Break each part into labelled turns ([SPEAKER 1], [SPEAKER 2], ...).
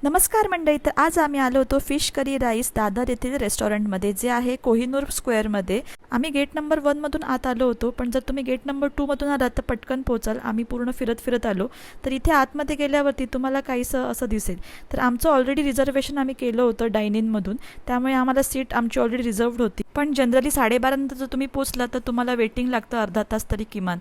[SPEAKER 1] नमस्कार मंडळी. तर आज आम्ही आलो होतो फिश करी राईस दादर येथील रेस्टॉरंटमध्ये, जे आहे कोहिनूर स्क्वेअरमध्ये. आम्ही गेट नंबर 1 मधून आत आलो होतो, पण जर तुम्ही गेट नंबर 2 मधून आलात तर पटकन पोहोचाल. आम्ही पूर्ण फिरत फिरत आलो. तर इथे आतमध्ये गेल्यावरती तुम्हाला काहीसं असं दिसेल. तर आमचं ऑलरेडी रिझर्वेशन आम्ही केलं होतं डायनिंगमधून, त्यामुळे आम्हाला सीट आमची ऑलरेडी रिझर्वड होती. पण जनरली 12:30 नंतर जर तुम्ही पोहोचला तर तुम्हाला वेटिंग लागतं अर्धा तास तरी किमान.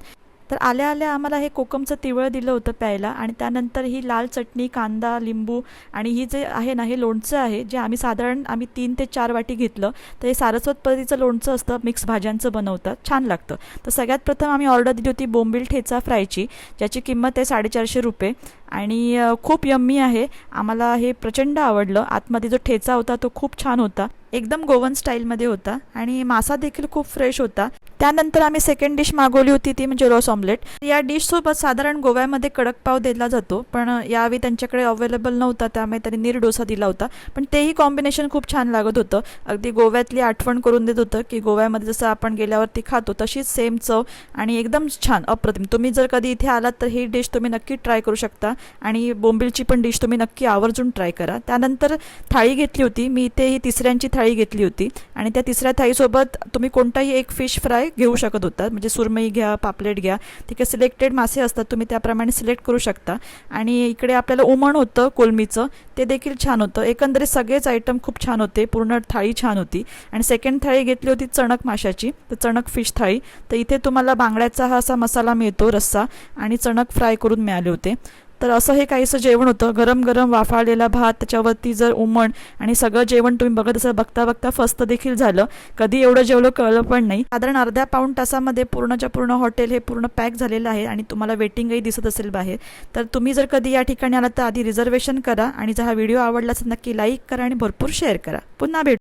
[SPEAKER 1] तर आल्या आल्या आम्हाला हे कोकमचं तिवळ दिलं होतं प्यायला, आणि त्यानंतर ही लाल चटणी, कांदा, लिंबू आणि ही जे आहे ना, हे लोणचं आहे, जे आम्ही 3 ते 4 वाटी घेतलं. तर हे सारस्वत पद्धतीचं लोणचं असतं, मिक्स भाज्यांचं बनवतात, छान लागतं. तर सगळ्यात प्रथम आम्ही ऑर्डर दिली होती बोंबील ठेचा फ्रायची, ज्याची किंमत आहे 450 रुपये, आणि खूप यम्मी आहे. आम्हाला हे प्रचंड आवडलं. आतमध्ये जो ठेचा होता तो खूप छान होता, एकदम गोवन स्टाईलमध्ये होता, आणि मासा देखील खूप फ्रेश होता. त्यानंतर आम्ही सेकंड डिश मागवली होती, ती म्हणजे रॉस ऑमलेट. या डिशसोबत साधारण गोव्यामध्ये कडक पाव दिला जातो, पण यावेळी त्यांच्याकडे अवेलेबल नव्हता, त्यामुळे त्यांनी नीर डोसा दिला होता. पण तेही कॉम्बिनेशन खूप छान लागत होतं. अगदी गोव्यातली आठवण करून देत होतं, की गोव्यामध्ये जसं आपण गेल्यावरती खातो तशीच सेम चव, आणि एकदम छान, अप्रतिम. तुम्ही जर कधी इथे आलात तर ही डिश तुम्ही नक्की ट्राय करू शकता, आणि बोंबिलची पण डिश तुम्ही नक्की आवर्जून ट्राय करा. त्यानंतर थाळी घेतली होती मी इथे, ही तिसऱ्यांची थाळी घेतली होती, आणि त्या तिसऱ्या थाळीसोबत तुम्ही कोणताही एक फिश फ्राय घेऊ शकत होता. म्हणजे सुरमई घ्या, पापलेट घ्या, ठीक आहे, सिलेक्टेड मासे असतात, तुम्ही त्याप्रमाणे सिलेक्ट करू शकता. आणि इकडे आपल्याला उमण होतं कोलमीचं, ते देखील छान होतं. एकंदरीत सगळेच आयटम खूप छान होते, पूर्ण थाळी छान होती. आणि सेकंड थाळी घेतली होती चणक माशाची, तर चणक फिश थाळी. तर इथे तुम्हाला बांगड्याचा हा असा मसाला मिळतो, रस्सा, आणि चणक फ्राय करून मिळाले होते. तर असं हे काहीसं जेवण होतं, गरम गरम वाफाळलेला भात, त्याच्यावरती जर उमण, आणि सगळं जेवण तुम्ही बघत असं बघता बघता फस्त देखील झालं. कधी एवढं जेवलं कळलं पण नाही. साधारण अर्ध्या पाऊण तासामध्ये पूर्णच्या पूर्ण हॉटेल हे पूर्ण पॅक झालेलं आहे, आणि तुम्हाला वेटिंगही दिसत असेल बाहेर. तर तुम्ही जर कधी या ठिकाणी आलात तर आधी रिझर्वेशन करा, आणि जर हा व्हिडिओ आवडला तर नक्की लाईक करा आणि भरपूर शेअर करा. पुन्हा भेटू.